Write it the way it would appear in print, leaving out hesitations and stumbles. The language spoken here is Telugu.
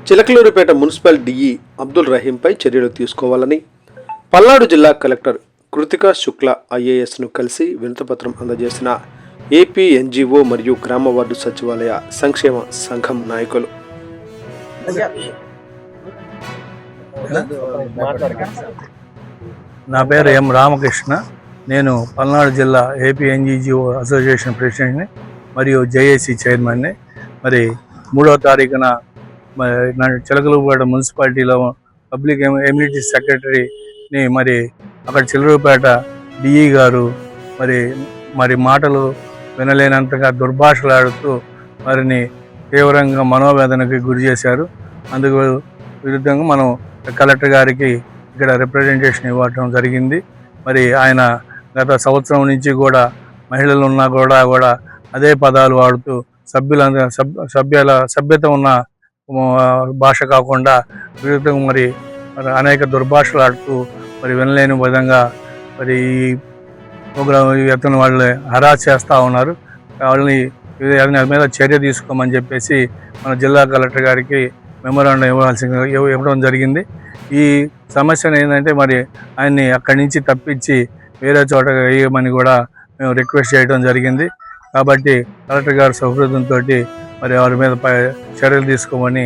చిలకలూరిపేట మున్సిపల్ డిఈ అబ్దుల్ రహీంపై చర్యలు తీసుకోవాలని పల్నాడు జిల్లా కలెక్టర్ కృతికా శుక్లా ఐఏఎస్ను కలిసి వినతిపత్రం అందజేసిన ఏపీ ఎన్జీఓ మరియు గ్రామ వార్డు సచివాలయ సంక్షేమ సంఘం నాయకులు. నా పేరు ఎం రామకృష్ణ. నేను పల్నాడు జిల్లా ఏపీ ఎన్జీఓ అసోసియేషన్ ప్రెసిడెంట్ని మరియు జేఏసీ చైర్మన్ని. మరి 3వ తారీఖున చిలకలూరిపేట మున్సిపాలిటీలో పబ్లిక్ ఎమ్యూనిటీస్ సెక్రటరీని మరి అక్కడ చిలకలూరిపేట డిఈ గారు మరి మాటలు వినలేనంతగా దుర్భాషలాడుతూ వారిని తీవ్రంగా మనోవేదనకి గురి చేశారు. అందుకు విరుద్ధంగా మనం కలెక్టర్ గారికి ఇక్కడ రిప్రజెంటేషన్ ఇవ్వటం జరిగింది. మరి ఆయన గత సంవత్సరం నుంచి కూడా మహిళలు ఉన్నా కూడా అదే పదాలు వాడుతూ సభ్యత ఉన్న భాష కాకుండా విరుద్ధంగా మరి అనేక దుర్భాషలు ఆడుతూ మరి వినలేని విధంగా మరి ఈ ప్రోగ్రాం అతను వాళ్ళు హరాస్ చేస్తూ ఉన్నారు. వాళ్ళని మీద చర్య తీసుకోమని చెప్పేసి మన జిల్లా కలెక్టర్ గారికి మెమోరాండం ఇవ్వడం జరిగింది. ఈ సమస్యను ఏంటంటే మరి ఆయన్ని అక్కడి నుంచి తప్పించి వేరే చోట వేయమని కూడా మేము రిక్వెస్ట్ చేయడం జరిగింది. కాబట్టి కలెక్టర్ గారి సౌహృదంతో మరి వారి మీద చర్యలు తీసుకోమని